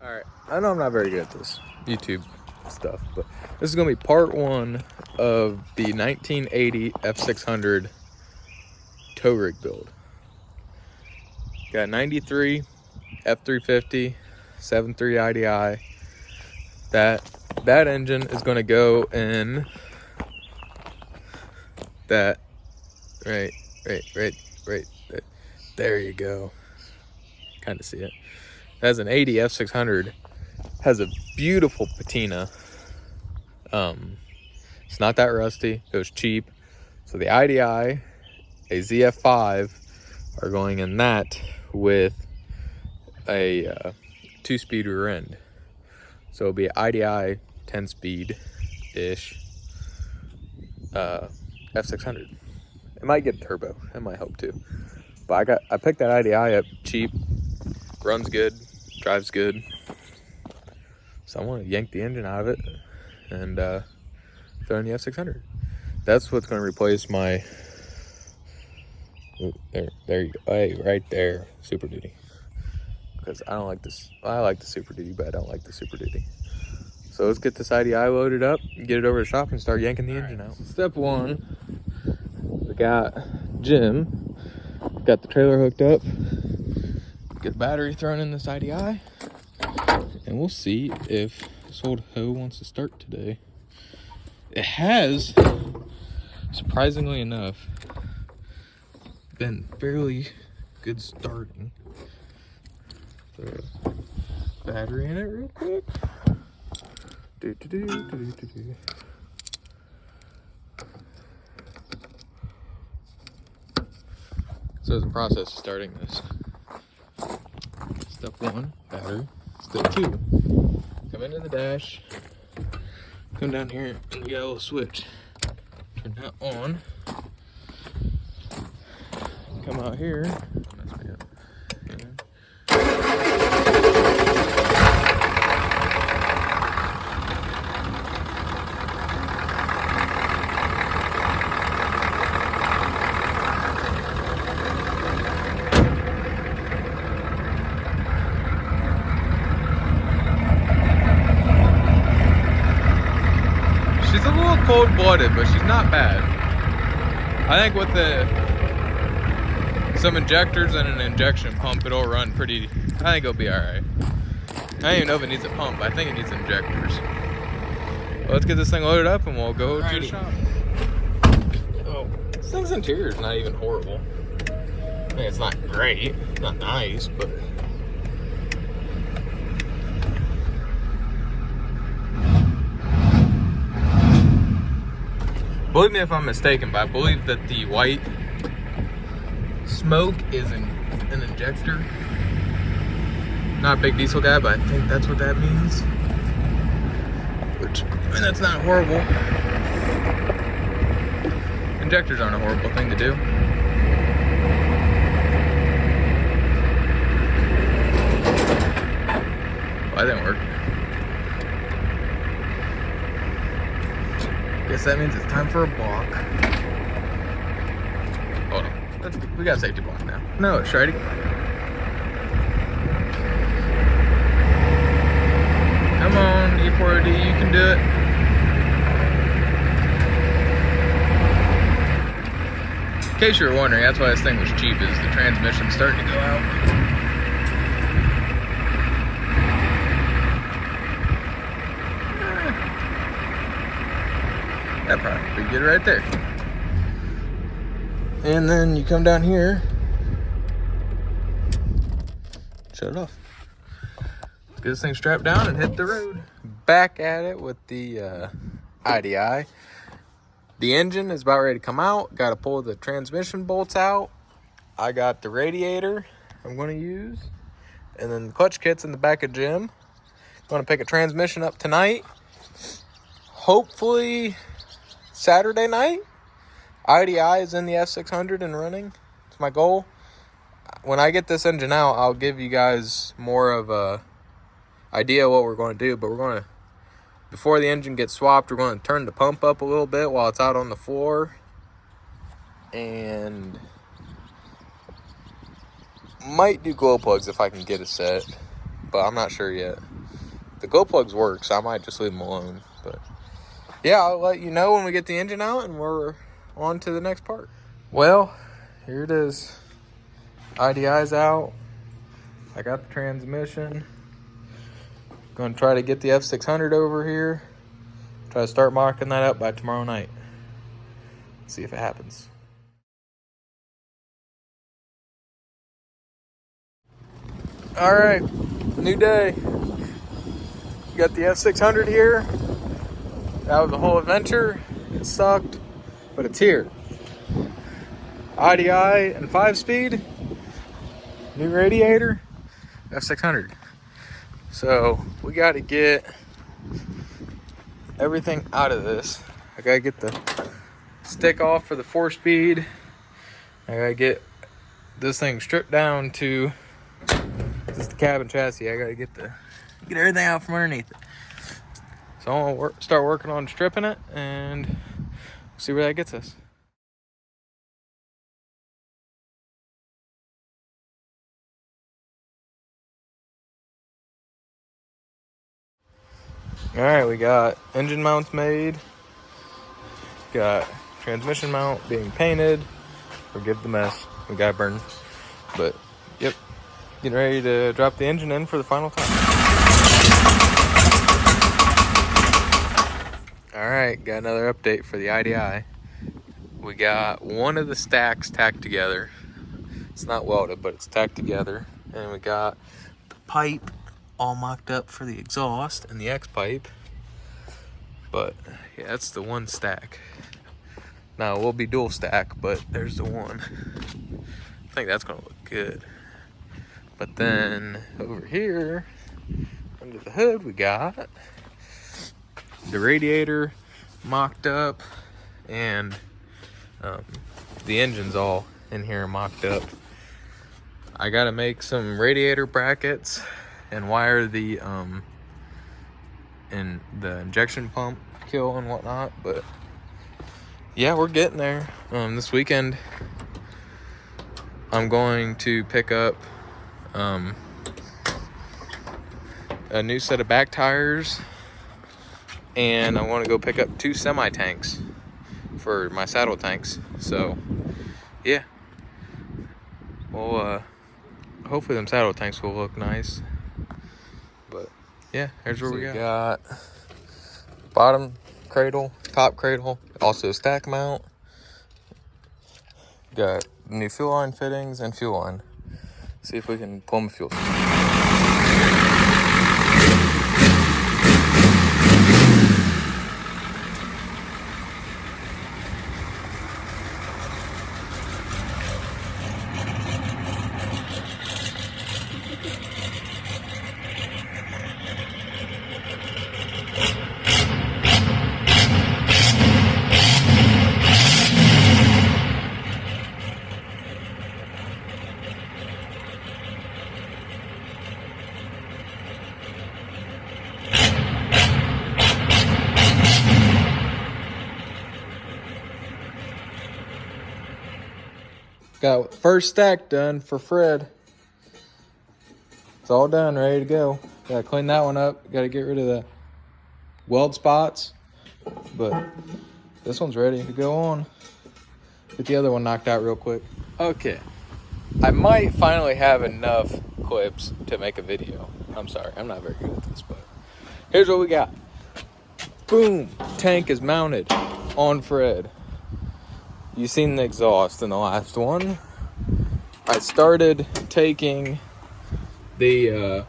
All right, I know I'm not very good at this YouTube stuff, but this is gonna be part one of the 1980 F600 tow rig build. Got 93 F350 7.3 IDI. That engine is gonna go in that right. There you go. Kind of see it. That's an 80 F600. Has a beautiful patina. It's not that rusty. It was cheap. So the IDI, a ZF5, are going in that with a 2-speed rear end. So it'll be IDI 10-speed-ish F600. It might get turbo. It might help too. But I picked that IDI up cheap. Runs good. Drives good. So I want to yank the engine out of it and throw in the F600. That's what's going to replace my, there you go, hey, right there, Super Duty. Because I don't like this, I like the Super Duty, but I don't like the Super Duty. So let's get this IDI loaded up, get it over to the shop, and start yanking the engine out. Step one, we got Jim, got the trailer hooked up, get the battery thrown in this IDI, and we'll see if this old hoe wants to start today. It has, surprisingly enough, been fairly good starting. Throw a battery in it real quick. So the process of starting this. Step one, battery. Step two, come into the dash, come down here, and you got a little switch. Turn that on. Come out here. She's a little cold-blooded, but she's not bad. I think with some injectors and an injection pump, it'll run pretty. I think it'll be all right. I don't even know if it needs a pump, but I think it needs injectors. Well, let's get this thing loaded up and we'll go to the shop. Oh, this thing's interior is not even horrible. I mean, it's not great, it's not nice, but. Believe me if I'm mistaken, but I believe that the white smoke is an injector. Not a big diesel guy, but I think that's what that means. Which, I mean, that's not horrible. Injectors aren't a horrible thing to do. Well, that didn't work. Guess that means it's time for a block. Hold on. We got a safety block now. No, it's ready. Come on, E4D, you can do it. In case you were wondering, that's why this thing was cheap, is the transmission's starting to go out. That probably be good right there. And then you come down here, shut it off. Let's get this thing strapped down and hit the road. Back at it with the IDI. The engine is about ready to come out. Got to pull the transmission bolts out. I got the radiator I'm going to use. And then the clutch kit's in the back of Jim. Going to pick a transmission up tonight. Hopefully Saturday night. IDI is in the F600 and running. It's my goal. When I get this engine out, I'll give you guys more of a idea what we're going to do. But we're going to, before the engine gets swapped, we're going to turn the pump up a little bit while it's out on the floor. And might do glow plugs if I can get a set. But I'm not sure yet. The glow plugs work, so I might just leave them alone. But yeah, I'll let you know when we get the engine out and we're on to the next part. Well, here it is. IDI's out. I got the transmission. Gonna try to get the F600 over here. Try to start mocking that up by tomorrow night. See if it happens. All right, new day. Got the F600 here. That was a whole adventure. It sucked, but it's here. IDI and 5-speed. New radiator. F600. So we got to get everything out of this. I got to get the stick off for the 4-speed. I got to get this thing stripped down to just the cabin chassis. I got to get everything out from underneath it. So I'm gonna start working on stripping it and see where that gets us. All right, we got engine mounts made. Got transmission mount being painted. Forgive the mess. We got burned. But, yep. Getting ready to drop the engine in for the final time. All right, got another update for the IDI. We got one of the stacks tacked together. It's not welded, but it's tacked together. And we got the pipe all mocked up for the exhaust and the X pipe. But yeah, that's the one stack. Now it will be dual stack, but there's the one. I think that's gonna look good. But then over here, under the hood, we got the radiator mocked up, and the engine's all in here mocked up. I gotta make some radiator brackets and wire the injection pump kill and whatnot. But yeah, we're getting there. This weekend I'm going to pick up a new set of back tires, and I want to go pick up 2 semi-tanks for my saddle tanks. So yeah, well, hopefully them saddle tanks will look nice. But yeah, here's where we got bottom cradle, top cradle, also a stack mount. Got new fuel line fittings and fuel line. See if we can plumb fuel. Got first stack done for Fred. It's all done, ready to go. Gotta clean that one up. Gotta get rid of the weld spots. But this one's ready to go on. Get the other one knocked out real quick. Okay. I might finally have enough clips to make a video. I'm sorry, I'm not very good at this, but here's what we got. Boom, tank is mounted on Fred. You seen the exhaust in the last one. I started taking the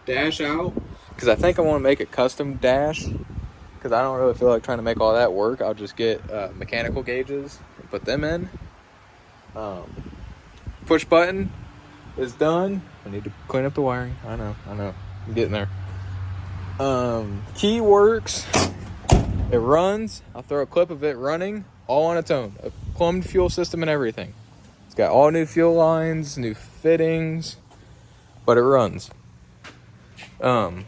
dash out because I think I want to make a custom dash, because I don't really feel like trying to make all that work. I'll just get mechanical gauges and put them in. Push button is done. I need to clean up the wiring. I know, I'm getting there. Key works. It runs. I'll throw a clip of it running all on its own. A plumbed fuel system and everything. It's got all new fuel lines, new fittings, but it runs. I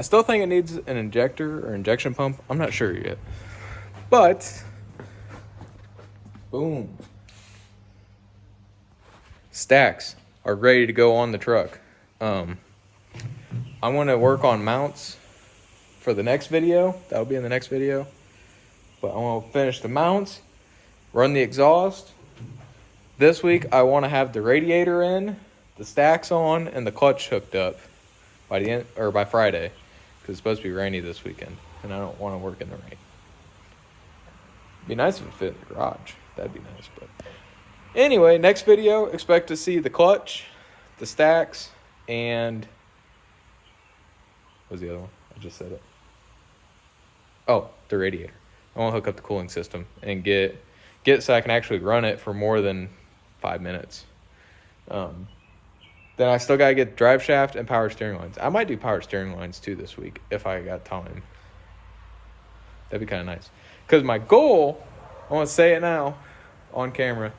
still think it needs an injector or injection pump. I'm not sure yet. But, boom. Stacks are ready to go on the truck. I want to work on mounts for the next video. That'll be in the next video. But I want to finish the mounts, run the exhaust. This week, I want to have the radiator in, the stacks on, and the clutch hooked up by the end or by Friday, because it's supposed to be rainy this weekend, and I don't want to work in the rain. Be nice if it fit in the garage. That'd be nice. But anyway, next video, expect to see the clutch, the stacks, and what was the other one? I just said it. Oh, the radiator. I want to hook up the cooling system and get so I can actually run it for more than 5 minutes. Then I still got to get drive shaft and power steering lines. I might do power steering lines too this week if I got time. That'd be kind of nice. Because my goal, I want to say it now on camera,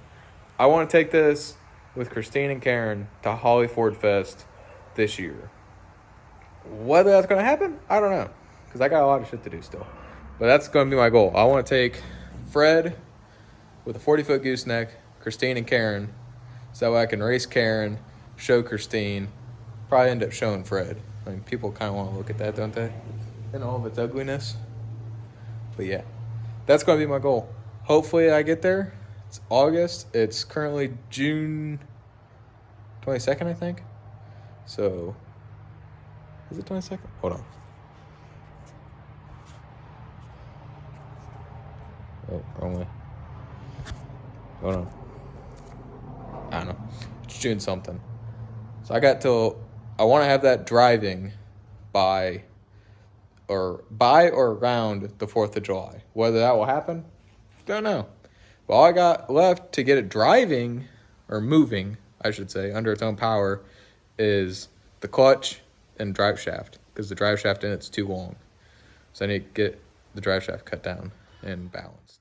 I want to take this with Christine and Karen to Holly Ford Fest this year. Whether that's going to happen, I don't know. Because I got a lot of shit to do still. But that's going to be my goal. I want to take Fred with a 40-foot gooseneck, Christine and Karen, so that way I can race Karen, show Christine, probably end up showing Fred. I mean, people kind of want to look at that, don't they? In all of its ugliness. But yeah, that's going to be my goal. Hopefully I get there. It's August. It's currently June 22nd, I think. So, is it 22nd? Hold on. Oh, wrong way. Hold on. I don't know. It's June something. So I want to have that driving by or around the 4th of July. Whether that will happen, don't know. But all I got left to get it driving, or moving, I should say, under its own power, is the clutch and drive shaft. Because the drive shaft in it's too long. So I need to get the drive shaft cut down and balanced.